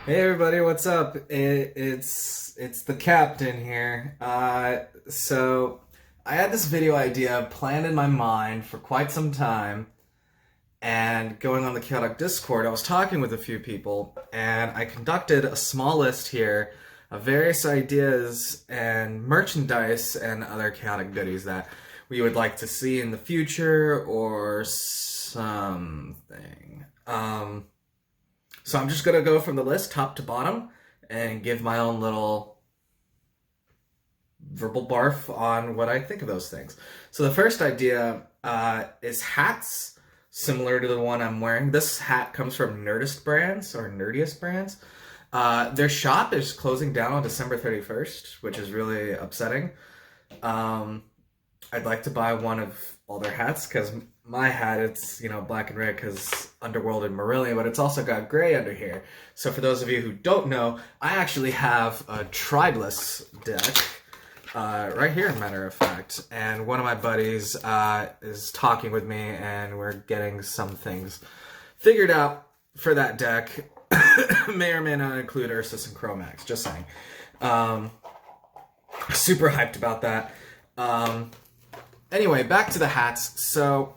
Hey everybody, what's up? It's the captain here. So I had this video idea planned in my mind for quite some time, and going on the Chaotic Discord, I was talking with a few people, and I conducted a small list here of various ideas and merchandise and other chaotic goodies that we would like to see in the future or something. So I'm just gonna go from the list top to bottom and give my own little verbal barf on what I think of those things. So the first idea is hats, similar to the one I'm wearing. This hat comes from Nerdist Brands or Nerdiest Brands. Their shop is closing down on December 31st, which is really upsetting. I'd like to buy one of all their hats because my hat, it's, black and red because Underworld and Marillion, but it's also got gray under here. So for those of you who don't know, I actually have a tribeless deck right here, as a matter of fact. And one of my buddies is talking with me, and we're getting some things figured out for that deck. May or may not include Ursus and Chromax, just saying. Super hyped about that. Anyway, back to the hats. So,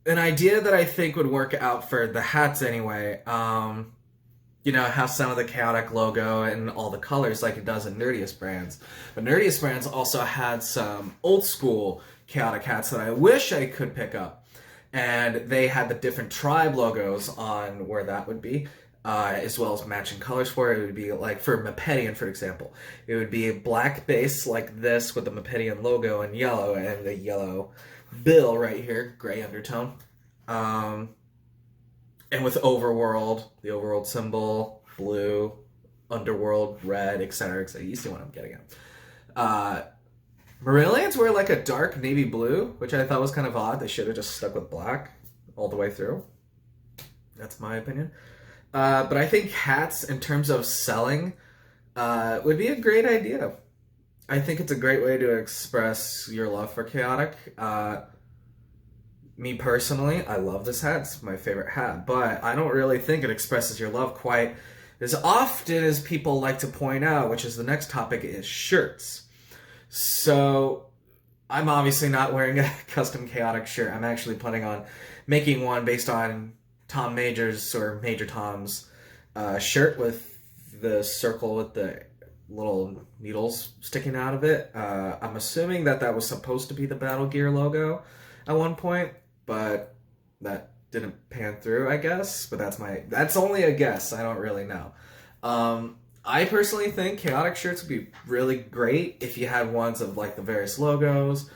an idea that I think would work out for the hats anyway, have some of the Chaotic logo and all the colors like it does in Nerdiest Brands. But Nerdiest Brands also had some old school Chaotic hats that I wish I could pick up. And they had the different tribe logos on where that would be. As well as matching colors for it. It would be like for Mepedian, for example. It would be a black base like this with the Mepedian logo in yellow and the yellow bill right here, gray undertone. And with Overworld, the Overworld symbol, blue, Underworld, red, etc., etc. You see what I'm getting at. Marillions were like a dark navy blue, which I thought was kind of odd. They should have just stuck with black all the way through. That's my opinion. But I think hats, in terms of selling, would be a great idea. I think it's a great way to express your love for Chaotic. Me personally, I love this hat. It's my favorite hat. But I don't really think it expresses your love quite as often as people like to point out, which is the next topic, is shirts. So I'm obviously not wearing a custom Chaotic shirt. I'm actually planning on making one based on Tom Major's or Major Tom's shirt with the circle with the little needles sticking out of it. I'm assuming that was supposed to be the Battle Gear logo at one point, but that didn't pan through, I guess. But that's only a guess. I don't really know. I personally think Chaotic shirts would be really great if you had ones of like the various logos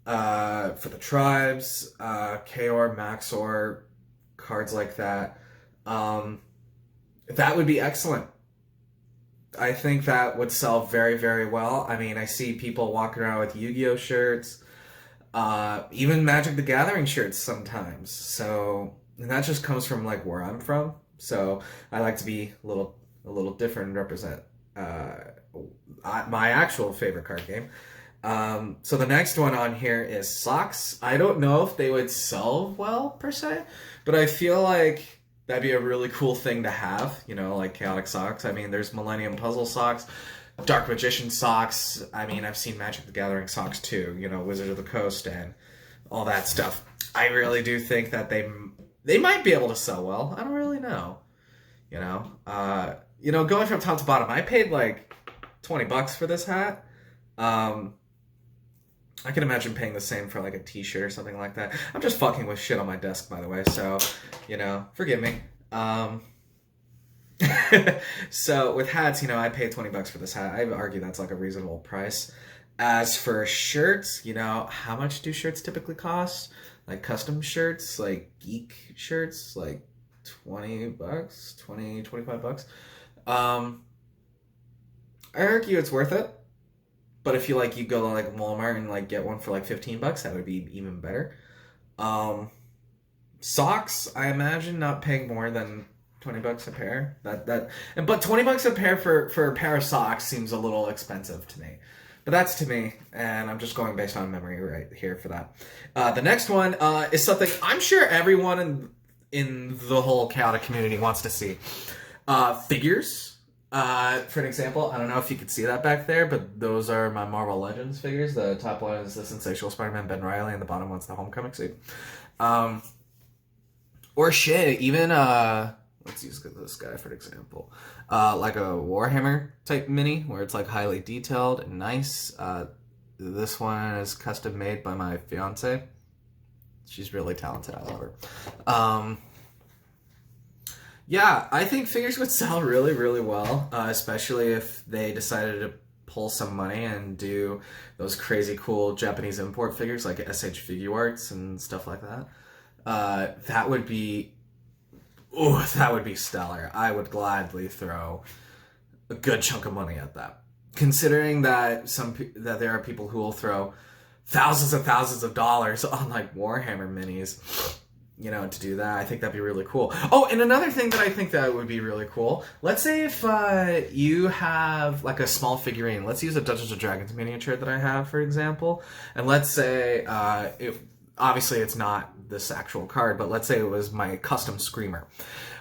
for the tribes, Chaor, Maxor, cards like that. That would be excellent. I think that would sell very, very well. I mean, I see people walking around with Yu-Gi-Oh shirts, even Magic the Gathering shirts sometimes. So, and that just comes from like where I'm from. So I like to be a little different and represent my actual favorite card game. So the next one on here is socks. I don't know if they would sell well per se, but I feel like that'd be a really cool thing to have, like Chaotic socks. I mean, there's Millennium Puzzle socks, Dark Magician socks. I mean, I've seen Magic the Gathering socks too, Wizard of the Coast and all that stuff. I really do think that they might be able to sell well. I don't really know, going from top to bottom, I paid like $20 for this hat. I can imagine paying the same for like a t-shirt or something like that. I'm just fucking with shit on my desk, by the way, so, forgive me. So with hats, I paid $20 for this hat. I would argue that's like a reasonable price. As for shirts, how much do shirts typically cost? Like custom shirts, like geek shirts, like $20, $25. I argue it's worth it. But if you go to like Walmart and like get one for like $15, that would be even better. Socks, I imagine not paying more than $20 a pair. But $20 a pair for a pair of socks seems a little expensive to me. But that's to me, and I'm just going based on memory right here for that. The next one is something I'm sure everyone in the whole Chaotic community wants to see. Figures. For an example, I don't know if you could see that back there, but those are my Marvel Legends figures. The top one is the Sensational Spider-Man Ben Reilly, and the bottom one's the Homecoming suit. Or shit, even let's use this guy for an example. Like a Warhammer type mini, where it's like highly detailed and nice. This one is custom made by my fiance. She's really talented. I love her. Yeah, I think figures would sell really, really well, especially if they decided to pull some money and do those crazy cool Japanese import figures like SH Figure Arts and stuff like that. That would be stellar. I would gladly throw a good chunk of money at that. Considering that that there are people who will throw thousands and thousands of dollars on like Warhammer minis, you know, to do that, I think that'd be really cool. Oh, and another thing that I think that would be really cool, let's say if you have like a small figurine, let's use a Dungeons & Dragons miniature that I have, for example, and let's say, obviously it's not this actual card, but let's say it was my custom Screamer.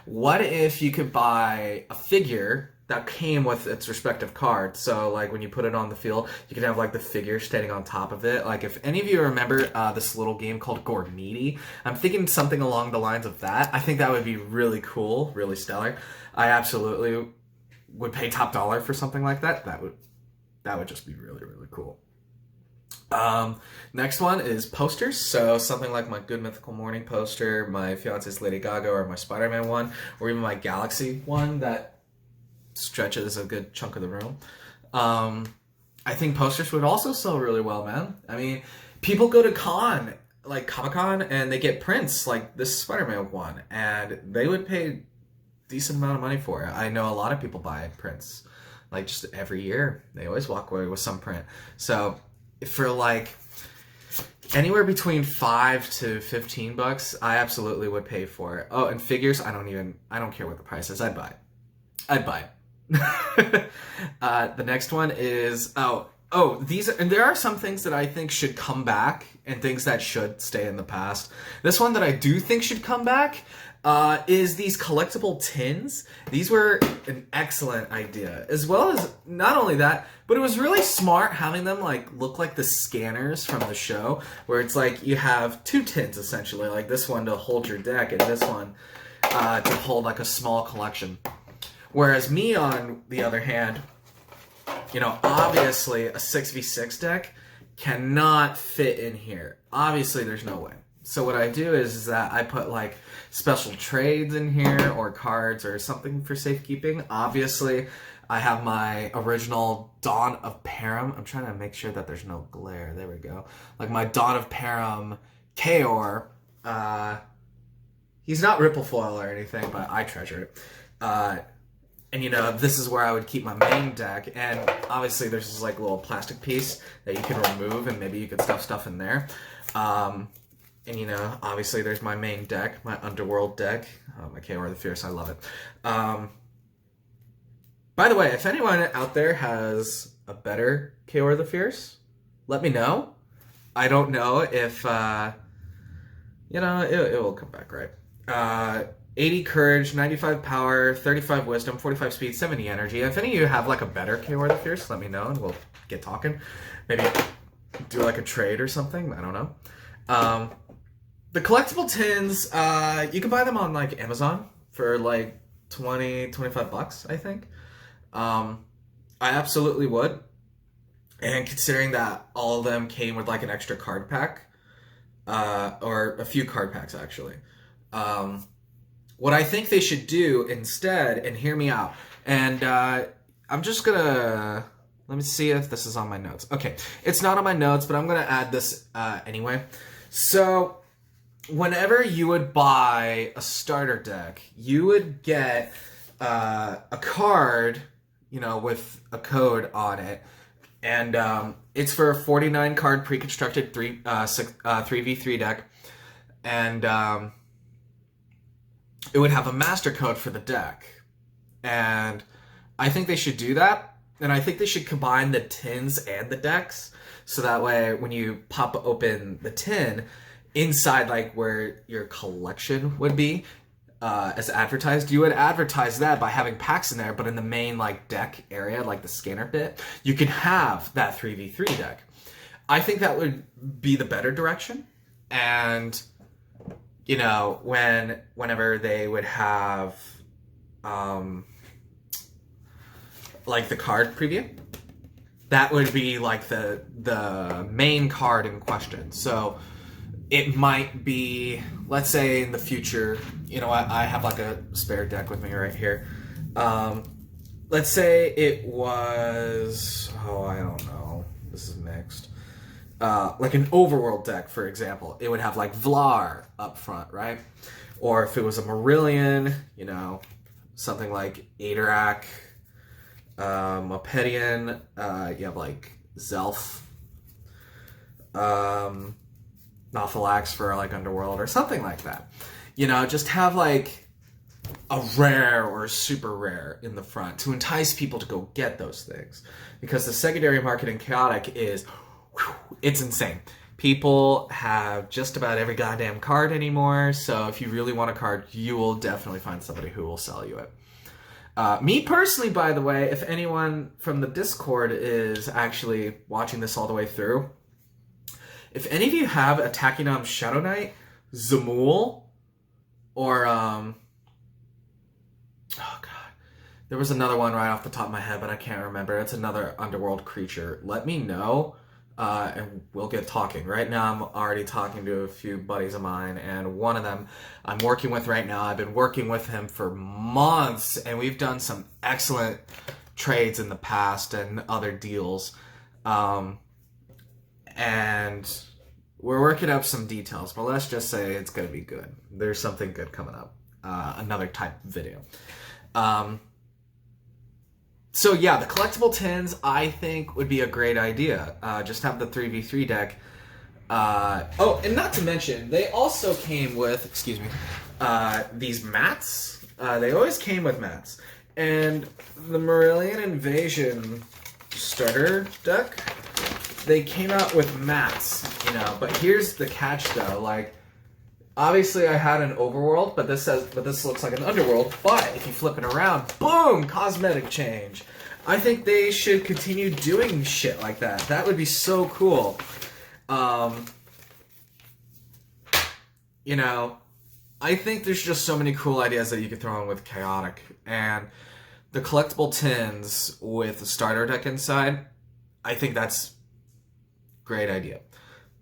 What if you could buy a figure that came with its respective card? So like when you put it on the field, you could have like the figure standing on top of it. Like if any of you remember this little game called Gormeaty, I'm thinking something along the lines of that. I think that would be really cool, really stellar. I absolutely would pay top dollar for something like that. That would just be really, really cool. Next one is posters. So something like my Good Mythical Morning poster, my fiance's Lady Gaga, or my Spider-Man one, or even my Galaxy one that stretches a good chunk of the room. I think posters would also sell really well, man. I mean, people go to like Comic-Con, and they get prints like this Spider-Man one, and they would pay a decent amount of money for it. I know a lot of people buy prints, like just every year. They always walk away with some print. So for like anywhere between $5 to $15, I absolutely would pay for it. Oh, and figures, I don't care what the price is. I'd buy it. The next one is there are some things that I think should come back and things that should stay in the past. This one that I do think should come back is these collectible tins. These were an excellent idea, as well as not only that, but it was really smart having them like look like the scanners from the show, where it's like you have two tins essentially, like this one to hold your deck and this one to hold like a small collection. Whereas me, on the other hand, you know, obviously a 6v6 deck cannot fit in here. Obviously, there's no way. So what I do is that I put like special trades in here or cards or something for safekeeping. Obviously, I have my original Dawn of Param. I'm trying to make sure that there's no glare. There we go. Like my Dawn of Param Kaor. He's not Ripple Foil or anything, but I treasure it. And, you know, this is where I would keep my main deck. And obviously there's this, like, little plastic piece that you can remove, and maybe you could stuff stuff in there. And, you know, obviously there's my main deck, my Underworld deck. My KOR the Fierce, I love it. By the way, if anyone out there has a better KOR the Fierce, let me know. I don't know if, you know, it will come back right. 80 courage, 95 power, 35 wisdom, 45 speed, 70 energy. If any of you have like a better KOR the Fierce, let me know and we'll get talking. Maybe do like a trade or something. I don't know. The collectible tins, you can buy them on like Amazon for like 20, 25 bucks, I think. I absolutely would. And considering that all of them came with like an extra card pack, or a few card packs actually. What I think they should do instead, and hear me out, and I'm just gonna, let me see if this is on my notes. Okay, it's not on my notes, but I'm gonna add this anyway. So, whenever you would buy a starter deck, you would get a card, you know, with a code on it, and it's for a 49 card pre-constructed 3v3 deck, and it would have a master code for the deck. And I think they should do that. And I think they should combine the tins and the decks. So that way, when you pop open the tin, inside like where your collection would be, as advertised, you would advertise that by having packs in there, but in the main like deck area, like the scanner bit, you can have that 3v3 deck. I think that would be the better direction. And you know, whenever they would have like the card preview, that would be like the main card in question. So it might be, let's say in the future, you know, I have like a spare deck with me right here. Let's say it was, oh, I don't know, this is mixed. Like an overworld deck, for example, it would have like Vlar up front, right? Or if it was a Marillion, you know, something like Adorak, Mopedian, you have like Zelf, Nothalax for like Underworld or something like that. You know, just have like a rare or a super rare in the front to entice people to go get those things. Because the secondary market in Chaotic is, it's insane. People have just about every goddamn card anymore, so if you really want a card, you will definitely find somebody who will sell you it. Me personally, by the way, if anyone from the Discord is actually watching this all the way through, if any of you have a Tachynum Shadow Knight, Zamul, or, oh god, there was another one right off the top of my head, but I can't remember. It's another Underworld creature. Let me know, and we'll get talking. Right now, I'm already talking to a few buddies of mine, and one of them I'm working with right now. I've been working with him for months, and we've done some excellent trades in the past and other deals. And we're working up some details, but let's just say it's going to be good. There's something good coming up. Another type of video. So yeah, the collectible tins, I think, would be a great idea. Just have the 3v3 deck. Oh, and not to mention, they also came with, excuse me, these mats. They always came with mats. And the Marillion Invasion starter deck, they came out with mats, you know. But here's the catch, though. Like, obviously, I had an overworld, but this looks like an underworld. But if you flip it around, boom, cosmetic change. I think they should continue doing shit like that. That would be so cool. You know, I think there's just so many cool ideas that you could throw in with Chaotic, and the collectible tins with the starter deck inside, I think that's great idea.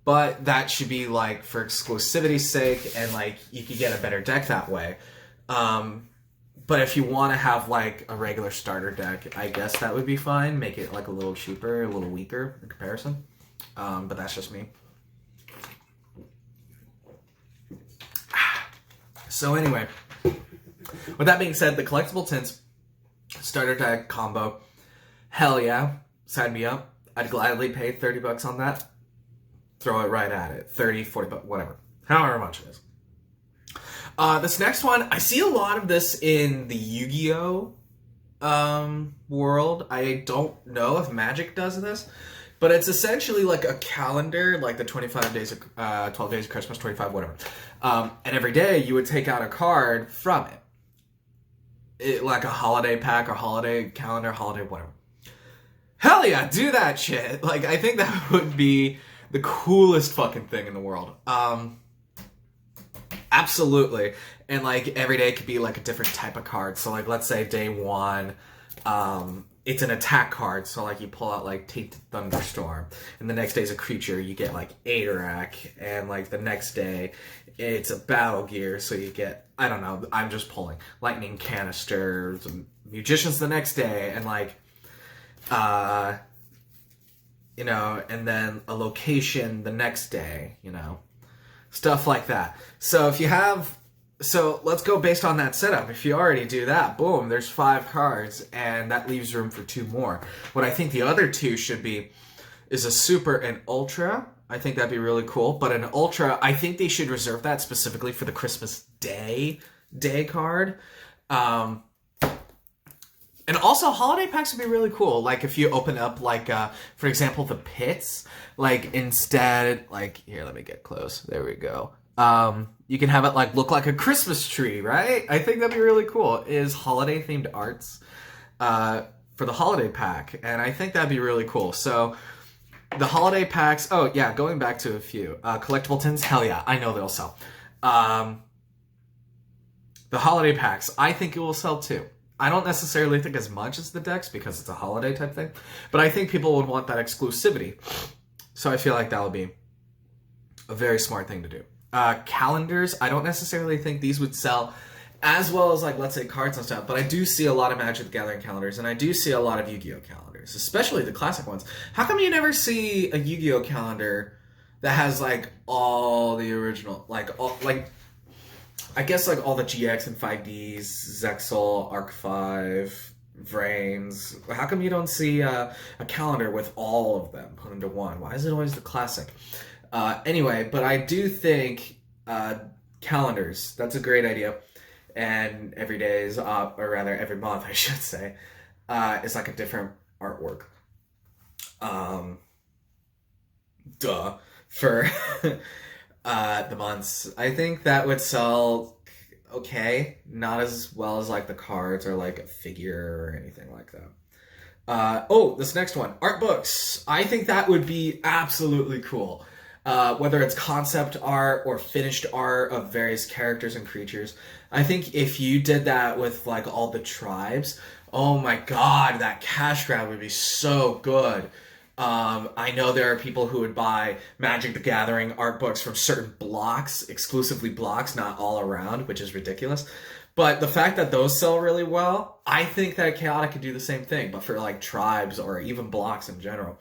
But that should be like for exclusivity's sake, and like you could get a better deck that way. But if you want to have like a regular starter deck, I guess that would be fine. Make it like a little cheaper, a little weaker in comparison. But that's just me. So anyway, with that being said, the collectible tints starter deck combo, hell yeah, sign me up. I'd gladly pay $30 on that. Throw it right at it. 30, 40 bucks, whatever. However much it is. This next one, I see a lot of this in the Yu-Gi-Oh! World. I don't know if Magic does this, but it's essentially like a calendar, like the 25 days of, 12 days of Christmas, 25, whatever. And every day you would take out a card from it. Like a holiday pack or holiday calendar, holiday, whatever. Hell yeah, do that shit. Like, I think that would be the coolest fucking thing in the world. Absolutely. And like every day could be like a different type of card. So like let's say day one, it's an attack card. So like you pull out like Tainted Thunderstorm, and the next day's a creature, you get like Adorak, and like the next day it's a battle gear, so you get, I don't know, I'm just pulling Lightning Canister, some Magicians the next day, and like you know, and then a location the next day, you know. Stuff like that. So if you have, so let's go based on that setup. If you already do that, boom, there's 5 cards, and that leaves room for 2 more. What I think the other 2 should be is a super and ultra. I think that'd be really cool. But an ultra, I think they should reserve that specifically for the Christmas Day card. And also, holiday packs would be really cool. Like, if you open up, like, for example, the pits, like, instead, like, here, let me get close. There we go. You can have it like look like a Christmas tree, right? I think that'd be really cool. Is holiday themed arts for the holiday pack, and I think that'd be really cool. So the holiday packs. Oh yeah, going back to a few collectible tins. Hell yeah, I know they'll sell. The holiday packs, I think it will sell too. I don't necessarily think as much as the decks because it's a holiday type thing, but I think people would want that exclusivity. So I feel like that would be a very smart thing to do. Calendars, I don't necessarily think these would sell as well as, like, let's say cards and stuff, but I do see a lot of Magic the Gathering calendars, and I do see a lot of Yu-Gi-Oh calendars, especially the classic ones. How come you never see a Yu-Gi-Oh calendar that has, like, all the original, like, all, like, I guess, like, all the GX and 5Ds, Zexal, Arc 5, Vrains. How come you don't see a calendar with all of them put into one? Why is it always the classic? Anyway, but I do think calendars, that's a great idea. And every day is, or rather every month, I should say, is like a different artwork. For the months. I think that would sell okay. Not as well as like the cards or like a figure or anything like that. Oh, this next one, art books. I think that would be absolutely cool. Whether it's concept art or finished art of various characters and creatures. I think if you did that with like all the tribes, oh my god, that cash grab would be so good. I know there are people who would buy Magic the Gathering art books from certain blocks, exclusively blocks, not all around, which is ridiculous. But the fact that those sell really well, I think that Chaotic could do the same thing, but for like tribes or even blocks in general.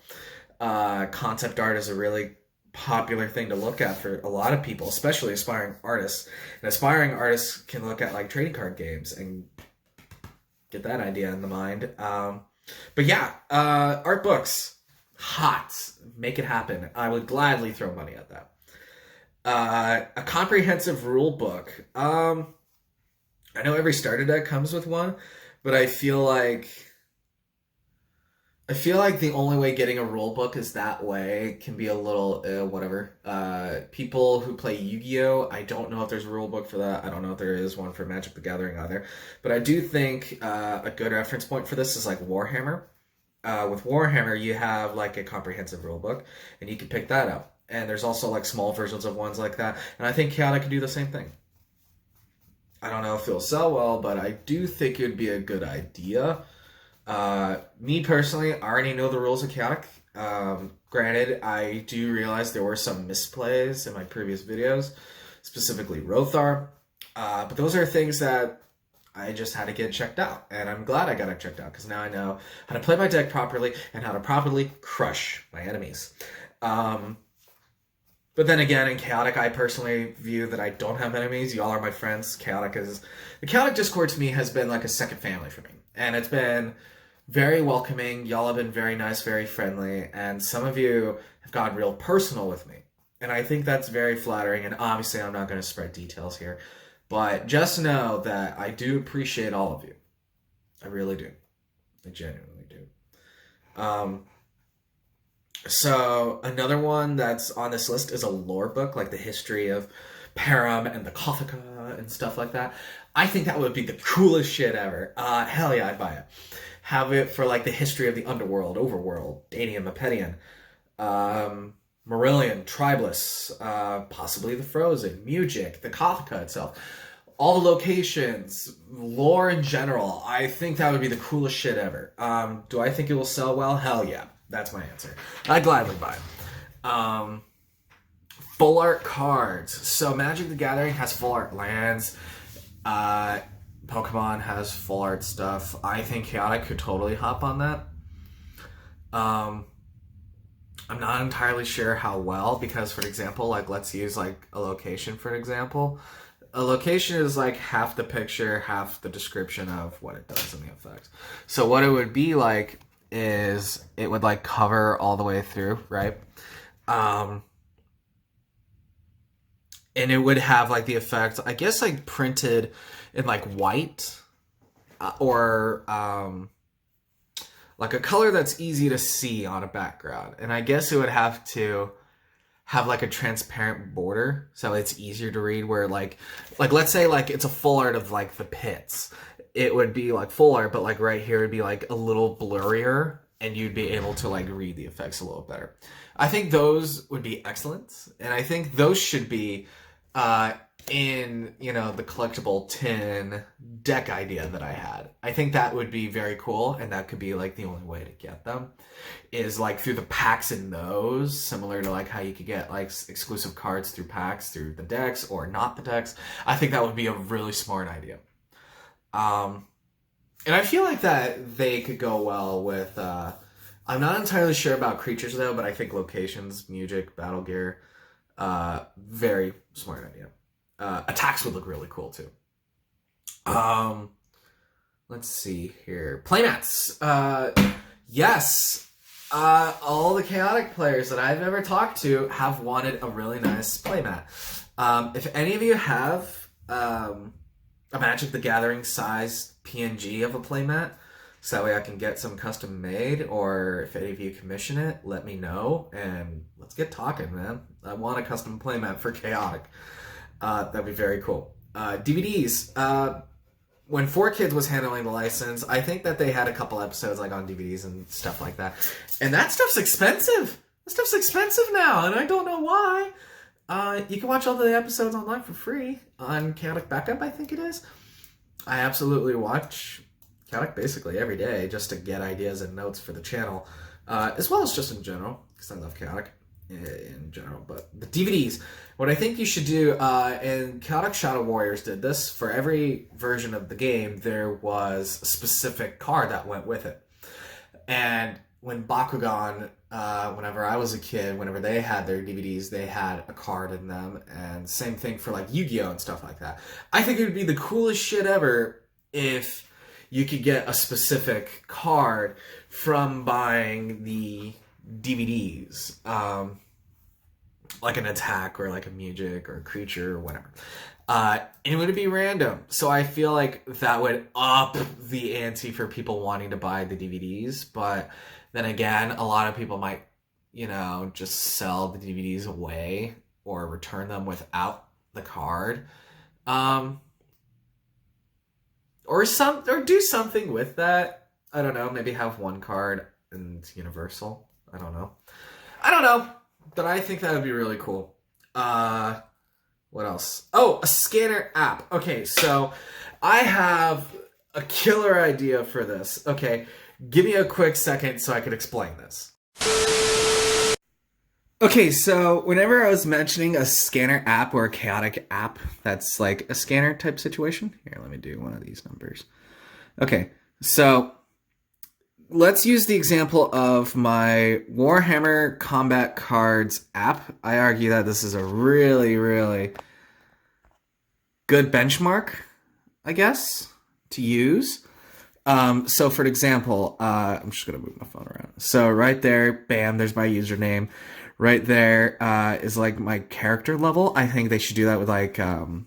Concept art is a really popular thing to look at for a lot of people, especially aspiring artists. And aspiring artists can look at like trading card games and get that idea in the mind. But yeah, art books, hot, make it happen. I would gladly throw money at that. A comprehensive rule book. I know every starter deck comes with one, but I feel like the only way getting a rule book is that way can be a little whatever. People who play Yu-Gi-Oh! I don't know if there's a rule book for that. I don't know if there is one for Magic the Gathering either. But I do think a good reference point for this is like Warhammer. With Warhammer, you have like a comprehensive rule book, and you can pick that up. And there's also like small versions of ones like that. And I think Chaotic can do the same thing. I don't know if it'll sell well, but I do think it would be a good idea. Me personally, I already know the rules of Chaotic. Granted, I do realize there were some misplays in my previous videos, specifically Rothar. But those are things that I just had to get checked out. And I'm glad I got it checked out, because now I know how to play my deck properly and how to properly crush my enemies. But then again, in Chaotic, I personally view that I don't have enemies. Y'all are my friends. The Chaotic Discord to me has been like a second family for me. And it's been very welcoming. Y'all have been very nice, very friendly. And some of you have gotten real personal with me. And I think that's very flattering. And obviously, I'm not going to spread details here. But just know that I do appreciate all of you. I really do. I genuinely do. So another one that's on this list is a lore book, like the history of Param and the Kothica and stuff like that. I think that would be the coolest shit ever. Hell yeah, I'd buy it. Have it for like the history of the underworld, overworld, Danium, Apedian, Marillion, Tribeless, possibly the Frozen, Mujic, the Kothica itself. All the locations, lore in general. I think that would be the coolest shit ever. Do I think it will sell well? Hell yeah. That's my answer. I'd gladly buy it. Full art cards. So Magic the Gathering has full art lands. Pokemon has full art stuff. I think Chaotic could totally hop on that. I'm not entirely sure how well, because for example, like let's use like a location for an example. A location is like half the picture, half the description of what it does in the effects. So what it would be like is it would like cover all the way through, right? And it would have like the effect, I guess, like printed in like white or like a color that's easy to see on a background. And I guess it would have to have like a transparent border so it's easier to read, where like let's say like it's a full art of like the pits. It would be like full art, but like right here would be like a little blurrier and you'd be able to like read the effects a little better. I think those would be excellent, and I think those should be in, you know, the collectible tin deck idea that I had. I think that would be very cool, and that could be like the only way to get them is like through the packs in those, similar to like how you could get like exclusive cards through packs through the decks or not the decks. I think that would be a really smart idea. And I feel like that they could go well with I'm not entirely sure about creatures though, but I think locations, music, battle gear, very smart idea. Attacks would look really cool too. Let's see here. Playmats. Yes. All the chaotic players that I've ever talked to have wanted a really nice playmat. If any of you have a Magic the Gathering size PNG of a playmat, so that way I can get some custom made, or if any of you commission it, let me know and let's get talking, man. I want a custom playmat for chaotic. That'd be very cool. DVDs. When 4Kids was handling the license, I think that they had a couple episodes like on DVDs and stuff like that. And that stuff's expensive. That stuff's expensive now, and I don't know why. You can watch all the episodes online for free on Chaotic Backup, I think it is. I absolutely watch Chaotic basically every day just to get ideas and notes for the channel, as well as just in general, because I love Chaotic in general. But the DVDs, what I think you should do, and Chaotic Shadow Warriors did this, for every version of the game, there was a specific card that went with it. And when Bakugan, whenever I was a kid, whenever they had their DVDs, they had a card in them, and same thing for like Yu-Gi-Oh! And stuff like that. I think it would be the coolest shit ever if you could get a specific card from buying the DVDs, like an attack or like a music or a creature or whatever. And it would be random. So I feel like that would up the ante for people wanting to buy the DVDs. But then again, a lot of people might, you know, just sell the DVDs away or return them without the card. Or do something with that. I don't know, maybe have one card and Universal. I don't know. But I think that would be really cool. What else? Oh, a scanner app. Okay, so I have a killer idea for this. Okay, give me a quick second so I can explain this. Okay, so whenever I was mentioning a scanner app or a chaotic app that's like a scanner type situation, here, let me do one of these numbers. Okay, so let's use the example of my Warhammer Combat Cards app. I argue that this is a really, really good benchmark, I guess, to use. So for example, I'm just going to move my phone around. So right there, bam, there's my username. Right there is like my character level. I think they should do that with like, you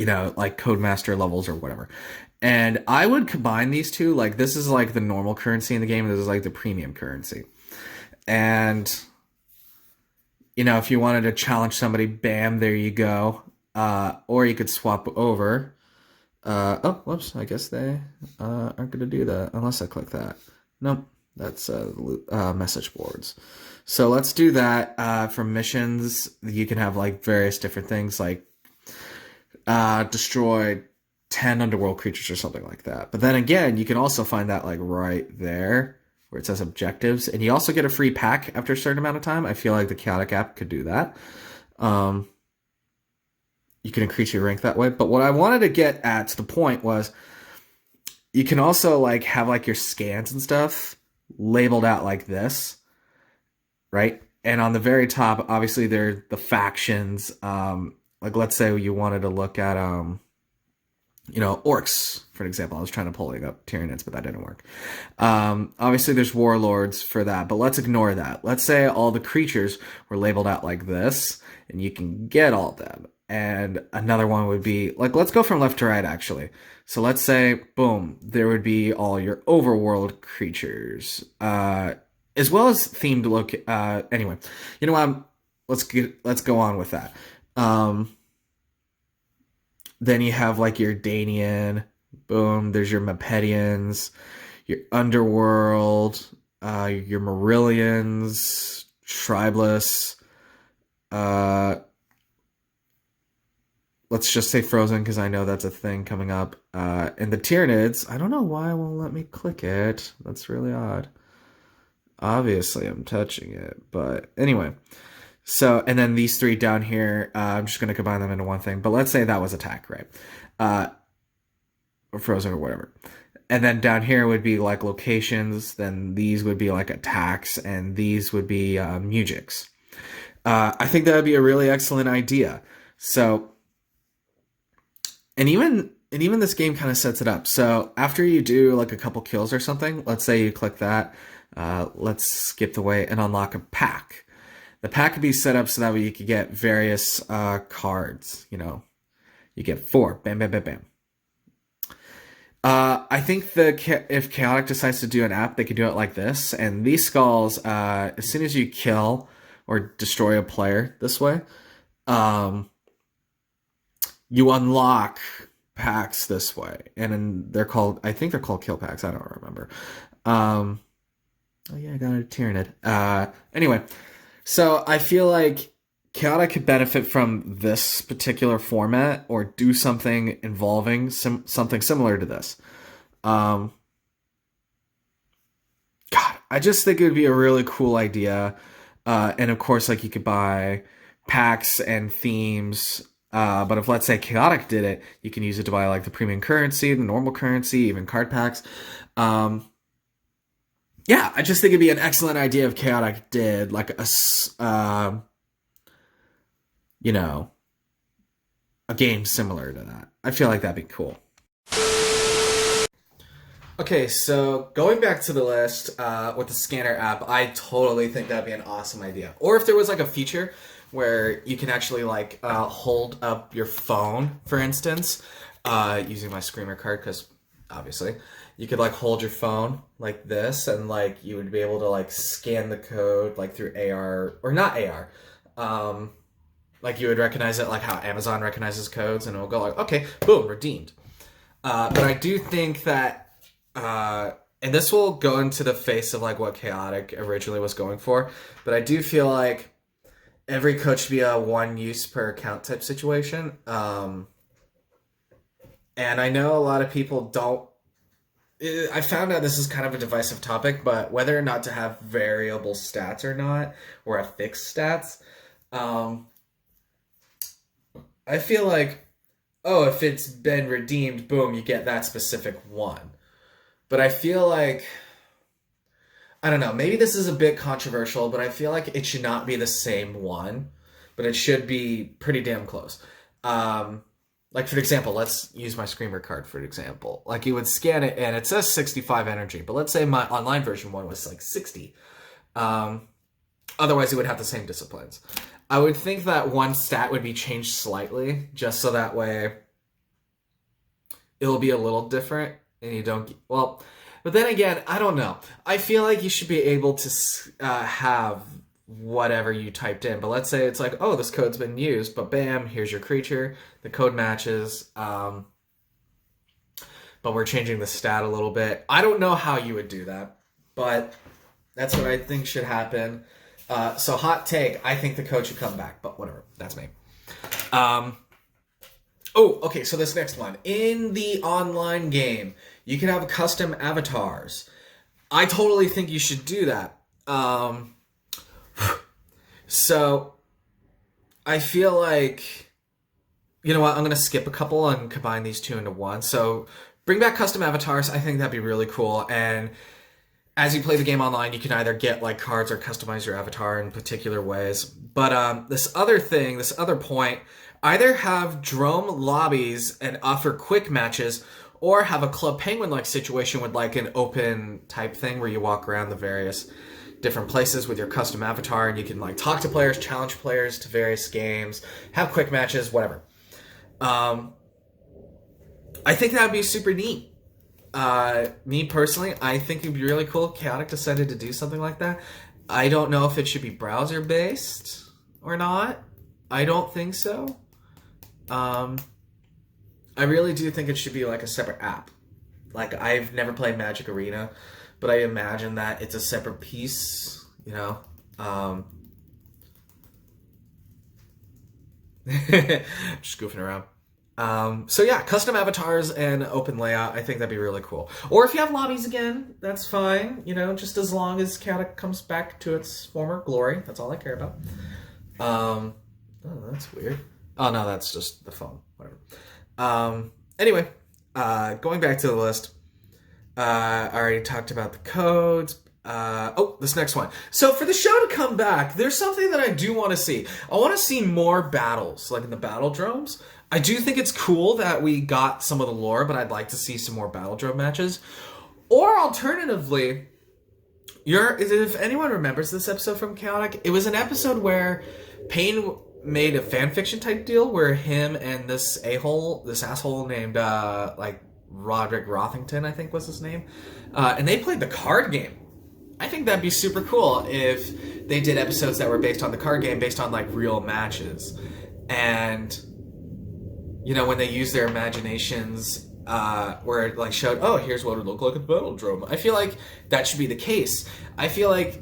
know, like Codemaster levels or whatever. And I would combine these two. Like, this is like the normal currency in the game. This is like the premium currency. And, you know, if you wanted to challenge somebody, bam, there you go. Or you could swap over. Oh, whoops. I guess they aren't going to do that unless I click that. Nope. That's message boards. So let's do that. For missions, you can have like various different things like destroy 10 underworld creatures or something like that. But then again, you can also find that like right there where it says objectives, and you also get a free pack after a certain amount of time. I feel like the Chaotic app could do that. You can increase your rank that way. But what I wanted to get at to the point was you can also like have like your scans and stuff labeled out like this, right? And on the very top, obviously, they're the factions. Like, let's say you wanted to look at, you know, orcs, for example. I was trying to pull up Tyranids, but that didn't work. Obviously, there's warlords for that, but let's ignore that. Let's say all the creatures were labeled out like this, and you can get all of them. And another one would be, like, let's go from left to right, actually. So let's say, boom, there would be all your overworld creatures. as well as themed look. Anyway, you know what? Let's go on with that. Um, then you have like your Danian. Boom. There's your Mepedians, your Underworld, your Marillions, Tribeless. Uh, let's just say Frozen because I know that's a thing coming up. And the Tyranids. I don't know why it won't let me click it. That's really odd. Obviously, I'm touching it, but anyway. So, and then these three down here, I'm just going to combine them into one thing. But let's say that was attack, right? Or Frozen or whatever. And then down here would be like locations. Then these would be like attacks, and these would be musics. I think that would be a really excellent idea. So, and even this game kind of sets it up. So after you do like a couple kills or something, let's say you click that. Let's skip the way and unlock a pack. The pack could be set up so that way you could get various cards. You know, you get 4. Bam, bam, bam, bam. I think if Chaotic decides to do an app, they could do it like this. And these skulls, as soon as you kill or destroy a player this way, you unlock packs this way. And then I think they're called kill packs. I don't remember. Oh yeah, I got a Tyranid. Anyway, so I feel like Chaotic could benefit from this particular format or do something involving something similar to this. God, I just think it would be a really cool idea. And of course, like you could buy packs and themes. But if let's say Chaotic did it, you can use it to buy like the premium currency, the normal currency, even card packs. Yeah, I just think it'd be an excellent idea if Chaotic did like a game similar to that. I feel like that'd be cool. Okay, so going back to the list with the scanner app, I totally think that'd be an awesome idea. Or if there was like a feature where you can actually like hold up your phone, for instance, using my Screamer card, because obviously you could like hold your phone like this, and like you would be able to like scan the code like through AR or not AR. Like you would recognize it like how Amazon recognizes codes, and it'll go like, okay, boom, redeemed. But I do think that, and this will go into the face of like what Chaotic originally was going for, but I do feel like every code should be a one use per account type situation. And I know a lot of people don't. I found out this is kind of a divisive topic, but whether or not to have variable stats or not, or a fixed stats, I feel like, oh, if it's been redeemed, boom, you get that specific one. But I feel like, I don't know, maybe this is a bit controversial, but I feel like it should not be the same one, but it should be pretty damn close. Like, for example, let's use my Screamer card for example. Like, you would scan it, and it says 65 energy, but let's say my online version one was like 60. Otherwise, it would have the same disciplines. I would think that one stat would be changed slightly, just so that way it'll be a little different, and you don't... Well, but then again, I don't know. I feel like you should be able to have whatever you typed in. But let's say it's like, oh, this code's been used, but bam, here's your creature. The code matches, but we're changing the stat a little bit. I don't know how you would do that, but that's what I think should happen. So hot take, I think the code should come back, but whatever, that's me. Oh, okay, so this next one. In the online game, you can have custom avatars. I totally think you should do that. So, I feel like, you know what, I'm going to skip a couple and combine these two into one. So, bring back custom avatars. I think that'd be really cool. And as you play the game online, you can either get like cards or customize your avatar in particular ways. But this other point, either have Drome lobbies and offer quick matches, or have a Club Penguin-like situation with like an open type thing where you walk around the various different places with your custom avatar, and you can like talk to players, challenge players to various games, have quick matches, whatever. I think that would be super neat. Me personally, I think it'd be really cool if Chaotic decided to do something like that. I don't know if it should be browser based or not. I don't think so. I really do think it should be like a separate app. Like, I've never played Magic Arena, but I imagine that it's a separate piece, you know? Just goofing around. So yeah, custom avatars and open layout, I think that'd be really cool. Or if you have lobbies again, that's fine, you know, just as long as Chaotic comes back to its former glory. That's all I care about. Oh, that's weird. Oh no, that's just the phone. Whatever. Anyway, going back to the list, I already talked about the codes. This next one. So for the show to come back, there's something that I do want to see. I want to see more battles, like in the battle drones. I do think it's cool that we got some of the lore, but I'd like to see some more battle drone matches. Or alternatively, if anyone remembers this episode from Chaotic, it was an episode where Payne made a fanfiction type deal where him and this asshole named Roderick Rothington, I think was his name, and they played the card game. I think that'd be super cool if they did episodes that were based on the card game, based on like real matches. And, you know, when they use their imaginations, where it like showed, oh, here's what it would look like at Battledrome. I feel like that should be the case. I feel like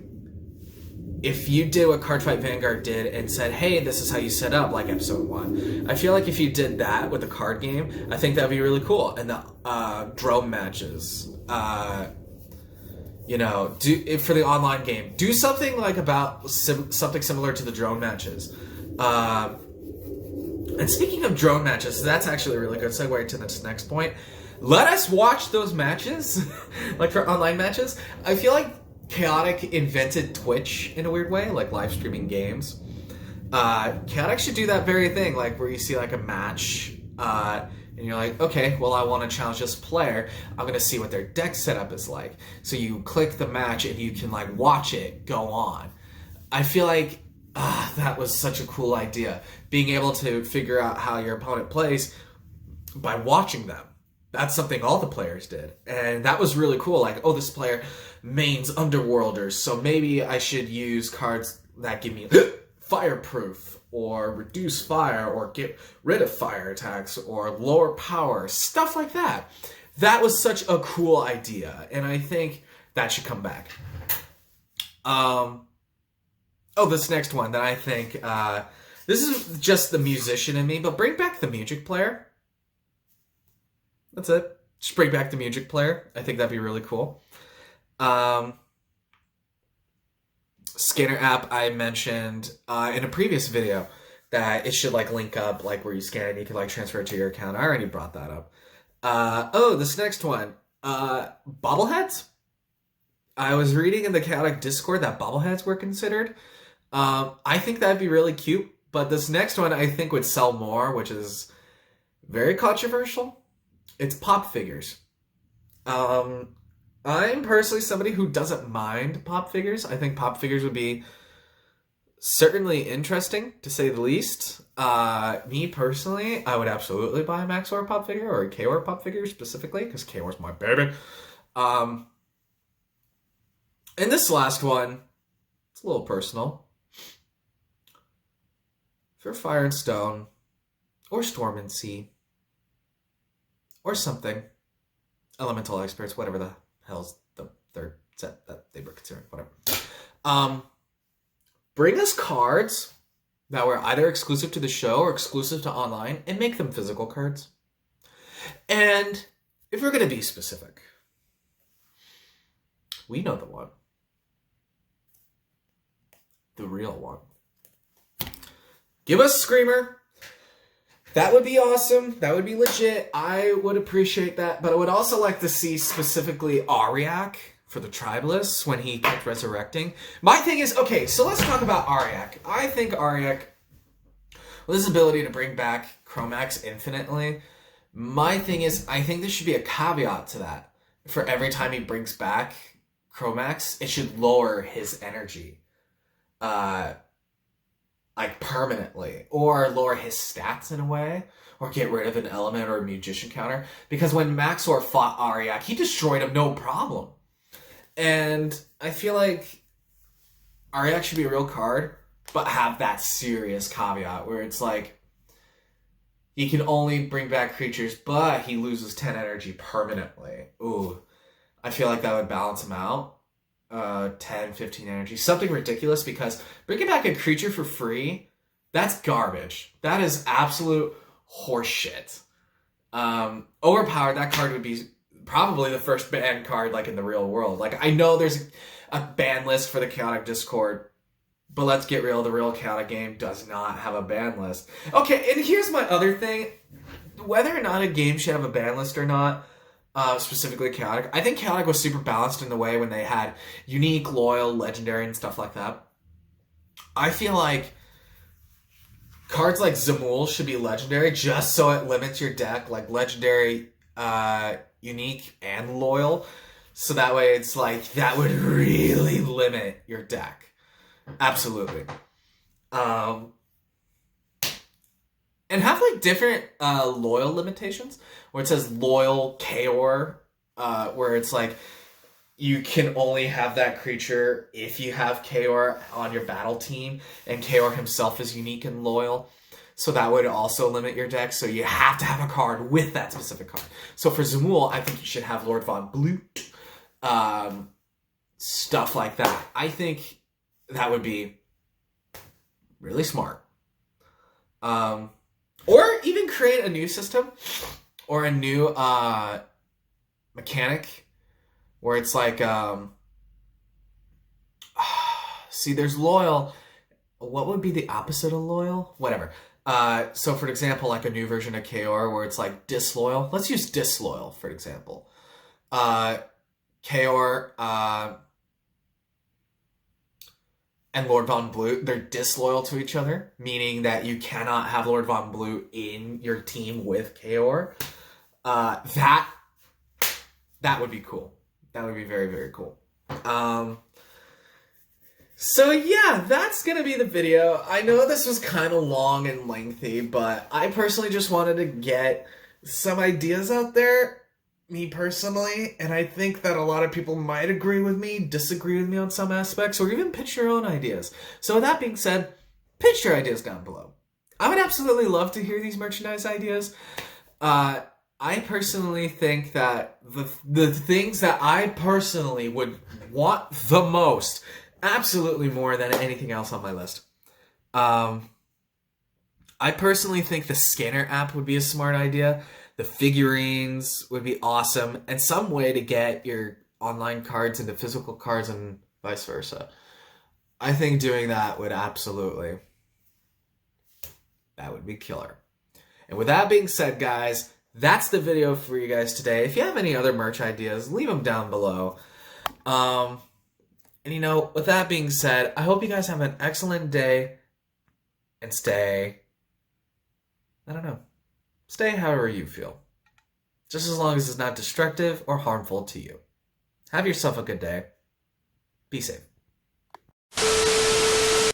if you did what Cardfight Vanguard did and said, hey, this is how you set up, like episode 1, I feel like if you did that with the card game, I think that'd be really cool. And the drone matches, you know, for the online game, do something like something similar to the drone matches. And speaking of drone matches, that's actually a really good segue to this next point. Let us watch those matches, like for online matches. I feel like Chaotic invented Twitch in a weird way, like live streaming games. Chaotic should do that very thing, like where you see like a match, and you're like, okay, well, I want to challenge this player. I'm going to see what their deck setup is like. So you click the match and you can like watch it go on. I feel like that was such a cool idea. Being able to figure out how your opponent plays by watching them. That's something all the players did. And that was really cool. Like, oh, this player mains Underworlders, so maybe I should use cards that give me fireproof, or reduce fire, or get rid of fire attacks, or lower power, stuff like that. That was such a cool idea, and I think that should come back. This next one that I think, this is just the musician in me, but bring back the music player. That's it. Just bring back the music player. I think that'd be really cool. Scanner app, I mentioned in a previous video that it should like link up, like where you scan it and you can like transfer it to your account. I already brought that up. This next one, bobbleheads. I was reading in the Chaotic Discord that bobbleheads were considered. I think that'd be really cute, but this next one I think would sell more, which is very controversial. It's pop figures. I'm personally somebody who doesn't mind pop figures. I think pop figures would be certainly interesting, to say the least. Me personally, I would absolutely buy a Max War pop figure, or a K-War pop figure specifically, because K-War's my baby. And this last one, it's a little personal. For Fire and Stone, or Storm and Sea, or something. Elemental Experts, whatever the hell's the third set that they were considering, whatever. Bring us cards that were either exclusive to the show or exclusive to online, and make them physical cards. And if we're going to be specific, we know the one. The real one. Give us Screamer. That would be awesome. That would be legit. I would appreciate that. But I would also like to see specifically Ariak for the Tribalists when he kept resurrecting. My thing is, okay, so let's talk about Ariak. I think Ariak, with his ability to bring back Chromax infinitely, my thing is, I think there should be a caveat to that. For every time he brings back Chromax, it should lower his energy. like permanently, or lower his stats in a way, or get rid of an element or a magician counter. Because when Maxor fought Ariak, he destroyed him no problem. And I feel like Ariak should be a real card, but have that serious caveat where it's like, he can only bring back creatures, but he loses 10 energy permanently. Ooh, I feel like that would balance him out. 10, 15 energy. Something ridiculous, because bringing back a creature for free, that's garbage. That is absolute horseshit. Overpowered, that card would be probably the first ban card like in the real world. Like, I know there's a ban list for the Chaotic Discord, but let's get real, the real Chaotic game does not have a ban list. Okay, and here's my other thing. Whether or not a game should have a ban list or not, specifically Chaotic, I think Chaotic was super balanced in the way when they had unique, loyal, legendary, and stuff like that. I feel like cards like Zamul should be legendary just so it limits your deck, like legendary, unique, and loyal. So that way it's like, that would really limit your deck. Absolutely. And have like different loyal limitations, where it says loyal Kaor, where it's like you can only have that creature if you have Kaor on your battle team, and Kaor himself is unique and loyal. So that would also limit your deck. So you have to have a card with that specific card. So for Zamul, I think you should have Lord Von Bloot, stuff like that. I think that would be really smart. Or even create a new system or a new mechanic where it's like, see, there's loyal. What would be the opposite of loyal? Whatever. So for example, like a new version of Kaor where it's like disloyal. Let's use disloyal, for example. Kaor, and Lord Von Bloot, they're disloyal to each other, meaning that you cannot have Lord Von Bloot in your team with Kaor. That would be cool. That would be very, very cool. So yeah, that's gonna be the video. I know this was kind of long and lengthy, but I personally just wanted to get some ideas out there, me personally, and I think that a lot of people might agree with me, disagree with me on some aspects, or even pitch your own ideas. So with that being said, pitch your ideas down below. I would absolutely love to hear these merchandise ideas. I personally think that the things that I personally would want the most, absolutely more than anything else on my list. I personally think the scanner app would be a smart idea. The figurines would be awesome, and some way to get your online cards into physical cards and vice versa. I think doing that would absolutely, that would be killer. And with that being said, guys, that's the video for you guys today. If you have any other merch ideas, leave them down below. And you know, with that being said, I hope you guys have an excellent day and stay, I don't know, stay however you feel. Just as long as it's not destructive or harmful to you. Have yourself a good day. Be safe.